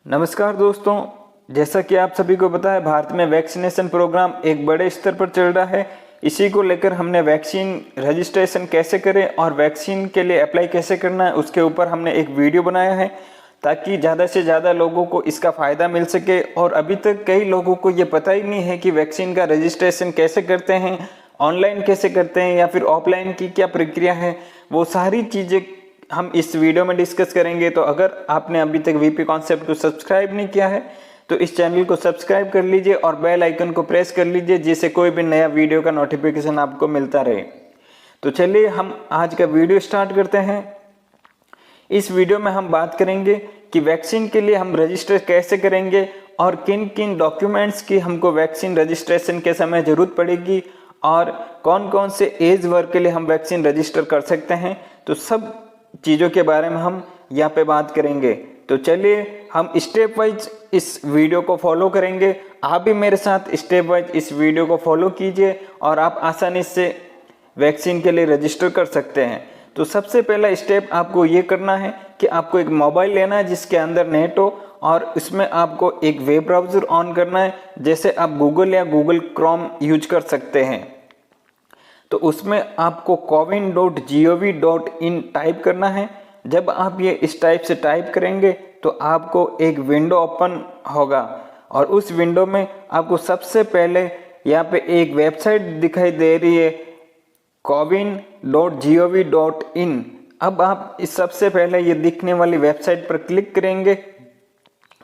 नमस्कार दोस्तों, जैसा कि आप सभी को पता है भारत में वैक्सीनेशन प्रोग्राम एक बड़े स्तर पर चल रहा है। इसी को लेकर हमने वैक्सीन रजिस्ट्रेशन कैसे करें और वैक्सीन के लिए अप्लाई कैसे करना है उसके ऊपर हमने एक वीडियो बनाया है ताकि ज़्यादा से ज़्यादा लोगों को इसका फ़ायदा मिल सके। और अभी तक कई लोगों को ये पता ही नहीं है कि वैक्सीन का रजिस्ट्रेशन कैसे करते हैं, ऑनलाइन कैसे करते हैं या फिर ऑफलाइन की क्या प्रक्रिया है, वो सारी चीज़ें हम इस वीडियो में डिस्कस करेंगे। तो अगर आपने अभी तक वीपी कॉन्सेप्ट को सब्सक्राइब नहीं किया है तो इस चैनल को सब्सक्राइब कर लीजिए और बेल आइकन को प्रेस कर लीजिए जिससे कोई भी नया वीडियो का नोटिफिकेशन आपको मिलता रहे। तो चलिए हम आज का वीडियो स्टार्ट करते हैं। इस वीडियो में हम बात करेंगे कि वैक्सीन के लिए हम रजिस्टर कैसे करेंगे और किन किन डॉक्यूमेंट्स की हमको वैक्सीन रजिस्ट्रेशन के समय ज़रूरत पड़ेगी और कौन कौन से एज वर्ग के लिए हम वैक्सीन रजिस्टर कर सकते हैं। तो सब चीज़ों के बारे में हम यहाँ पे बात करेंगे। तो चलिए हम स्टेप वाइज इस वीडियो को फॉलो करेंगे। आप भी मेरे साथ स्टेप वाइज इस वीडियो को फॉलो कीजिए और आप आसानी से वैक्सीन के लिए रजिस्टर कर सकते हैं। तो सबसे पहला स्टेप आपको ये करना है कि आपको एक मोबाइल लेना है जिसके अंदर नेट हो और इसमें आपको एक वेब ब्राउज़र ऑन करना है। जैसे आप गूगल या गूगल क्रोम यूज कर सकते हैं। तो उसमें आपको cowin.gov.in टाइप करना है। जब आप ये इस टाइप से टाइप करेंगे तो आपको एक विंडो ओपन होगा और उस विंडो में आपको सबसे पहले यहाँ पे एक वेबसाइट दिखाई दे रही है cowin.gov.in। अब आप इस सबसे पहले ये दिखने वाली वेबसाइट पर क्लिक करेंगे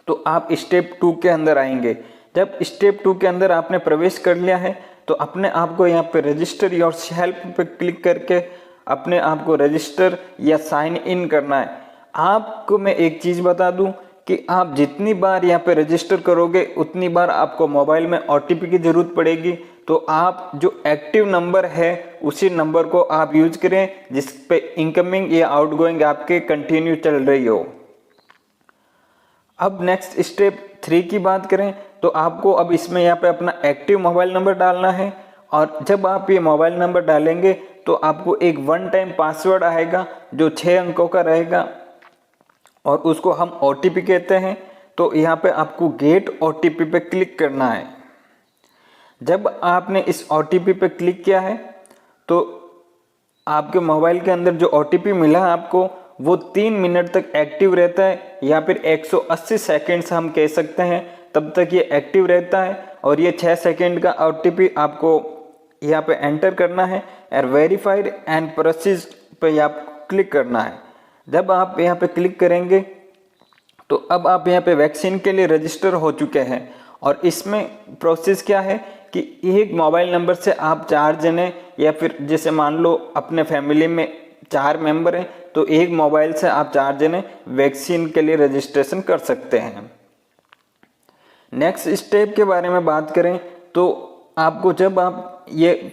तो आप स्टेप 2 के अंदर आएंगे। जब स्टेप 2 के अंदर आपने प्रवेश कर लिया है तो अपने आप को यहाँ पे रजिस्टर योर सेल्फ पे क्लिक करके अपने आप को रजिस्टर या साइन इन करना है। आपको मैं एक चीज़ बता दूं कि आप जितनी बार यहाँ पे रजिस्टर करोगे उतनी बार आपको मोबाइल में OTP की ज़रूरत पड़ेगी। तो आप जो एक्टिव नंबर है उसी नंबर को आप यूज करें जिस पे इनकमिंग या आउटगोइंग आपके कंटिन्यू चल रही हो। अब नेक्स्ट स्टेप 3 की बात करें तो आपको अब इसमें यहाँ पे अपना एक्टिव मोबाइल नंबर डालना है और जब आप ये मोबाइल नंबर डालेंगे तो आपको एक वन टाइम पासवर्ड आएगा जो 6 अंकों का रहेगा और उसको हम OTP कहते हैं। तो यहाँ पे आपको गेट OTP पे क्लिक करना है। जब आपने इस OTP पे क्लिक किया है तो आपके मोबाइल के अंदर जो OTP मिला है आपको वो 3 मिनट तक एक्टिव रहता है या फिर 180 सेकेंड्स हम कह सकते हैं, तब तक ये एक्टिव रहता है। और ये 6 सेकेंड का OTP आपको यहाँ पे एंटर करना है और वेरीफाइड एंड प्रोसीड पे आप क्लिक करना है। जब आप यहाँ पे क्लिक करेंगे तो अब आप यहाँ पे वैक्सीन के लिए रजिस्टर हो चुके हैं। और इसमें प्रोसेस क्या है कि एक मोबाइल नंबर से आप 4 जने या फिर जैसे मान लो अपने फैमिली में 4 मेंबर हैं तो एक मोबाइल से आप 4 जने वैक्सीन के लिए रजिस्ट्रेशन कर सकते हैं। नेक्स्ट स्टेप के बारे में बात करें तो आपको जब आप ये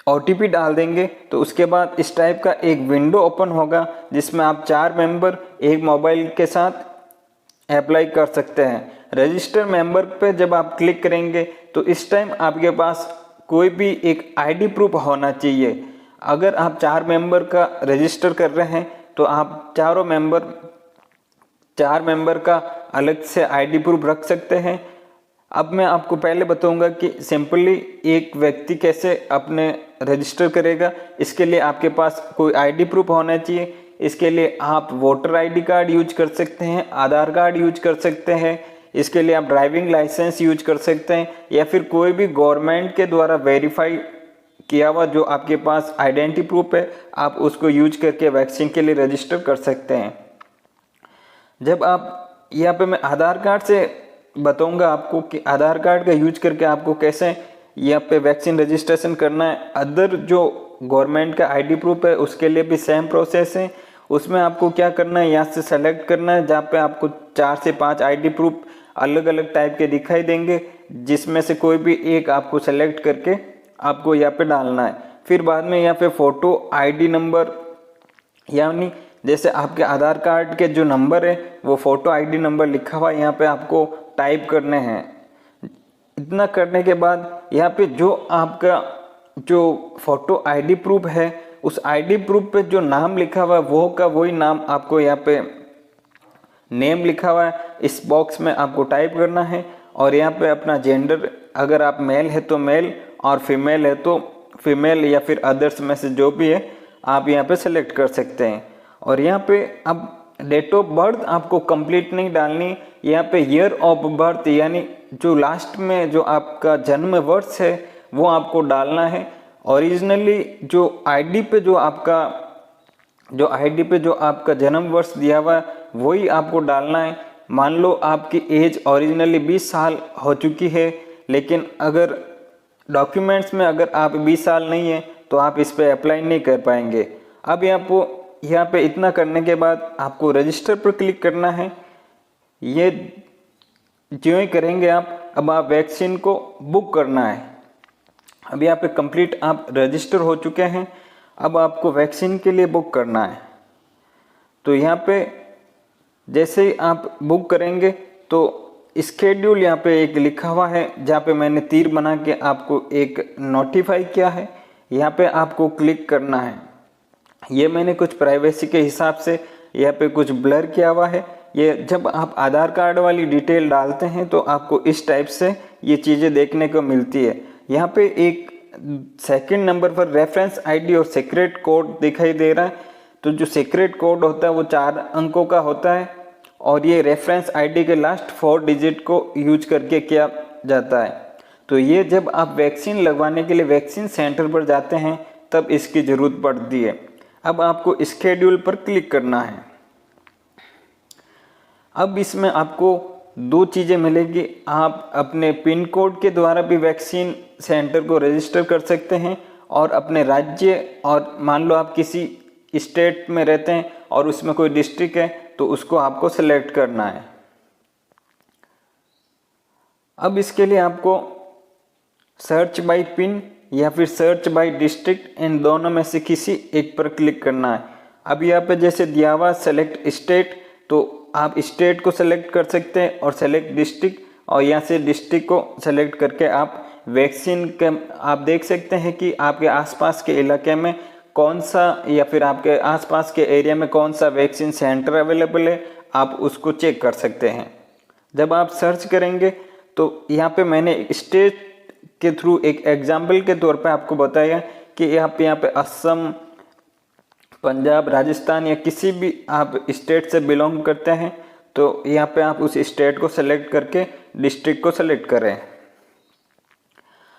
OTP डाल देंगे तो उसके बाद इस टाइप का एक विंडो ओपन होगा जिसमें आप 4 मेंबर एक मोबाइल के साथ अप्लाई कर सकते हैं। रजिस्टर मेंबर पे जब आप क्लिक करेंगे तो इस टाइम आपके पास कोई भी एक ID प्रूफ होना चाहिए। अगर आप 4 मेंबर का रजिस्टर कर रहे हैं तो आप 4 मेंबर का अलग से ID प्रूफ रख सकते हैं। अब मैं आपको पहले बताऊंगा कि सिंपली एक व्यक्ति कैसे अपने रजिस्टर करेगा। इसके लिए आपके पास कोई ID प्रूफ होना चाहिए। इसके लिए आप वोटर ID कार्ड यूज कर सकते हैं, आधार कार्ड यूज कर सकते हैं, इसके लिए आप ड्राइविंग लाइसेंस यूज कर सकते हैं या फिर कोई भी गवर्नमेंट के द्वारा वेरीफाई किया हुआ जो आपके पास आइडेंटिटी प्रूफ है आप उसको यूज करके वैक्सीन के लिए रजिस्टर कर सकते हैं। जब आप यहाँ पे मैं आधार कार्ड से बताऊंगा आपको कि आधार कार्ड का यूज करके आपको कैसे यहाँ पे वैक्सीन रजिस्ट्रेशन करना है। अदर जो गवर्नमेंट का ID प्रूफ है उसके लिए भी सेम प्रोसेस है। उसमें आपको क्या करना है, यहाँ से सेलेक्ट करना है जहाँ पे आपको 4 से 5 ID प्रूफ अलग अलग टाइप के दिखाई देंगे जिसमें से कोई भी एक आपको सेलेक्ट करके आपको यहाँ पे डालना है। फिर बाद में यहाँ पे फोटो ID नंबर यानी जैसे आपके आधार कार्ड के जो नंबर है वो फोटो ID नंबर लिखा हुआ यहाँ पे आपको टाइप करने हैं। इतना करने के बाद यहाँ पे जो आपका जो फोटो ID प्रूफ है उस ID प्रूफ पे जो नाम लिखा हुआ है वो का वही नाम आपको यहाँ पे नेम लिखा हुआ है, इस बॉक्स में आपको टाइप करना है और यहाँ पे अपना जेंडर, अगर आप मेल है तो मेल और फीमेल है तो फीमेल या फिर अदर्स में से जो भी है आप यहाँ पे सेलेक्ट कर सकते हैं। और यहाँ पे अब डेट ऑफ बर्थ आपको कंप्लीट नहीं डालनी, यहाँ पे ईयर ऑफ बर्थ यानी जो लास्ट में जो आपका जन्म वर्ष है वो आपको डालना है। ओरिजिनली जो आईडी पे जो आपका जन्म वर्ष दिया हुआ है वही आपको डालना है। मान लो आपकी एज ओरिजिनली 20 साल हो चुकी है, लेकिन अगर डॉक्यूमेंट्स में अगर आप 20 साल नहीं है तो आप इस पे अप्लाई नहीं कर पाएंगे। अब यहाँ पे इतना करने के बाद आपको रजिस्टर पर क्लिक करना है। ये जो ही करेंगे आप, अब आप वैक्सीन को बुक करना है। अब यहाँ पे कंप्लीट आप रजिस्टर हो चुके हैं, अब आपको वैक्सीन के लिए बुक करना है। तो यहाँ पे जैसे ही आप बुक करेंगे तो स्केड्यूल यहाँ पे एक लिखा हुआ है, जहाँ पे मैंने तीर बना के आपको एक नोटिफाई किया है, यहाँ पे आपको क्लिक करना है। ये मैंने कुछ प्राइवेसी के हिसाब से यहाँ पे कुछ ब्लर किया हुआ है। ये जब आप आधार कार्ड वाली डिटेल डालते हैं तो आपको इस टाइप से ये चीज़ें देखने को मिलती है। यहाँ पे एक सेकंड नंबर पर रेफरेंस आईडी और सीक्रेट कोड दिखाई दे रहा है। तो जो सीक्रेट कोड होता है वो 4 अंकों का होता है और ये रेफरेंस आईडी के लास्ट 4 डिजिट को यूज करके किया जाता है। तो ये जब आप वैक्सीन लगवाने के लिए वैक्सीन सेंटर पर जाते हैं तब इसकी ज़रूरत पड़ती है। अब आपको स्केड्यूल पर क्लिक करना है। अब इसमें आपको 2 चीज़ें मिलेगी। आप अपने पिन कोड के द्वारा भी वैक्सीन सेंटर को रजिस्टर कर सकते हैं और अपने राज्य, और मान लो आप किसी स्टेट में रहते हैं और उसमें कोई डिस्ट्रिक्ट है तो उसको आपको सेलेक्ट करना है। अब इसके लिए आपको सर्च बाय पिन या फिर सर्च बाय डिस्ट्रिक्ट, इन दोनों में से किसी एक पर क्लिक करना है। अब यहाँ पे जैसे दिया हुआ सेलेक्ट स्टेट, तो आप स्टेट को सेलेक्ट कर सकते हैं और सेलेक्ट डिस्ट्रिक्ट, और यहाँ से डिस्ट्रिक्ट को सेलेक्ट करके आप वैक्सीन के आप देख सकते हैं कि आपके आसपास के इलाके में कौन सा या फिर आपके आसपास के एरिया में कौन सा वैक्सीन सेंटर अवेलेबल है, आप उसको चेक कर सकते हैं। जब आप सर्च करेंगे तो यहाँ पे मैंने स्टेट के थ्रू एक एग्जाम्पल के तौर पे आपको बताया कि यहाँ पे असम, पंजाब, राजस्थान या किसी भी आप स्टेट से बिलोंग करते हैं तो यहाँ पे आप उस स्टेट को सेलेक्ट करके डिस्ट्रिक्ट को सेलेक्ट करें।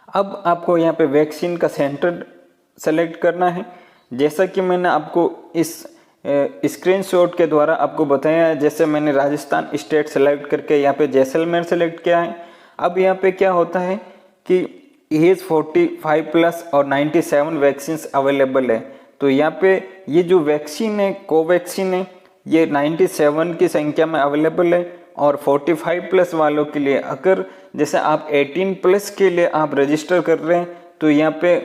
अब आपको यहाँ पे वैक्सीन का सेंटर सेलेक्ट करना है। जैसा कि मैंने आपको इस स्क्रीनशॉट के द्वारा आपको बताया है, जैसे मैंने राजस्थान स्टेट सेलेक्ट करके यहाँ पे जैसलमेर सेलेक्ट किया है। अब यहाँ पे क्या होता है कि एज 45 प्लस और 97 वैक्सीन अवेलेबल है। तो यहाँ पे ये जो वैक्सीन है कोवैक्सीन है, ये 97 की संख्या में अवेलेबल है। और 45 प्लस वालों के लिए, अगर जैसे आप 18 प्लस के लिए आप रजिस्टर कर रहे हैं तो यहाँ पे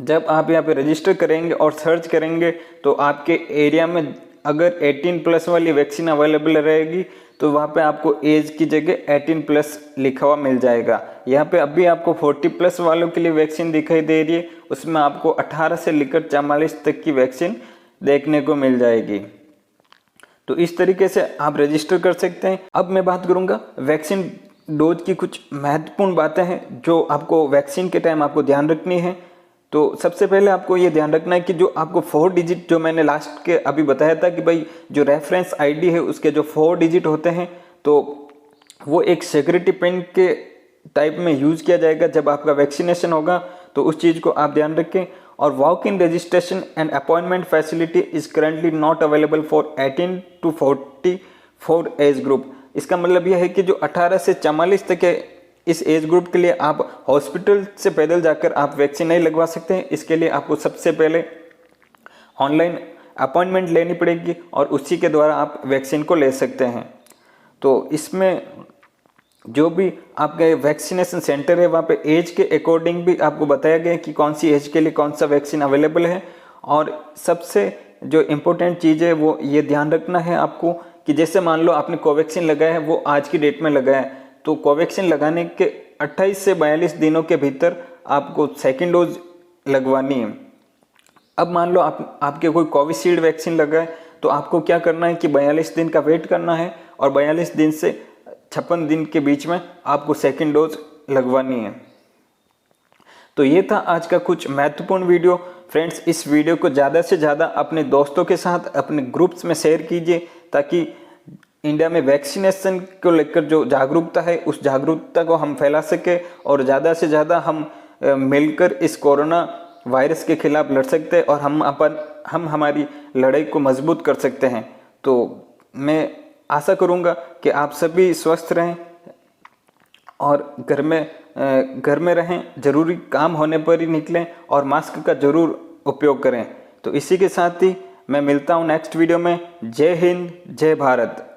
जब आप यहाँ पे रजिस्टर करेंगे और सर्च करेंगे तो आपके एरिया में अगर 18 प्लस वाली वैक्सीन अवेलेबल रहेगी तो वहाँ पे आपको एज की जगह 18 प्लस लिखा हुआ मिल जाएगा। यहाँ पे अभी आपको 40 प्लस वालों के लिए वैक्सीन दिखाई दे रही है, उसमें आपको 18 से लेकर 44 तक की वैक्सीन देखने को मिल जाएगी। तो इस तरीके से आप रजिस्टर कर सकते हैं। अब मैं बात करूँगा वैक्सीन डोज की कुछ महत्वपूर्ण बातें हैं जो आपको वैक्सीन के टाइम आपको ध्यान रखनी है। तो सबसे पहले आपको ये ध्यान रखना है कि जो आपको 4 डिजिट जो मैंने लास्ट के अभी बताया था कि भाई जो रेफरेंस आईडी है उसके जो 4 डिजिट होते हैं तो वो एक सिक्योरिटी पिन के टाइप में यूज़ किया जाएगा जब आपका वैक्सीनेशन होगा। तो उस चीज़ को आप ध्यान रखें। और walk in registration and appointment facility is currently not available for 18 to 44 age group. इसका मतलब यह है कि जो 18 से 44 तक के इस एज ग्रुप के लिए आप हॉस्पिटल से पैदल जाकर आप वैक्सीन नहीं लगवा सकते हैं। इसके लिए आपको सबसे पहले ऑनलाइन अपॉइंटमेंट लेनी पड़ेगी और उसी के द्वारा आप वैक्सीन को ले सकते हैं। तो इसमें जो भी आपके वैक्सीनेशन सेंटर है वहाँ पे एज के अकॉर्डिंग भी आपको बताया गया कि कौन सी एज के लिए कौन सा वैक्सीन अवेलेबल है। और सबसे जो इम्पोर्टेंट चीज़ है वो ये ध्यान रखना है आपको कि जैसे मान लो आपने कोवैक्सीन लगाया है, वो आज की डेट में लगाया है, तो कोवैक्सीन लगाने के 28 से 42 दिनों के भीतर आपको सेकेंड डोज लगवानी है। अब मान लो आपके कोई कोविशील्ड वैक्सीन लगा है तो आपको क्या करना है कि 42 दिन का वेट करना है और 42 दिन से 56 दिन के बीच में आपको सेकेंड डोज लगवानी है। तो ये था आज का कुछ महत्वपूर्ण वीडियो। फ्रेंड्स, इस वीडियो को ज़्यादा से ज़्यादा अपने दोस्तों के साथ अपने ग्रुप्स में शेयर कीजिए ताकि इंडिया में वैक्सीनेशन को लेकर जो जागरूकता है उस जागरूकता को हम फैला सके और ज़्यादा से ज़्यादा हम मिलकर इस कोरोना वायरस के खिलाफ लड़ सकते हैं और हम हमारी लड़ाई को मजबूत कर सकते हैं। तो मैं आशा करूँगा कि आप सभी स्वस्थ रहें और घर में रहें, जरूरी काम होने पर ही निकलें और मास्क का जरूर उपयोग करें। तो इसी के साथ ही मैं मिलता हूँ नेक्स्ट वीडियो में। जय हिंद, जय भारत।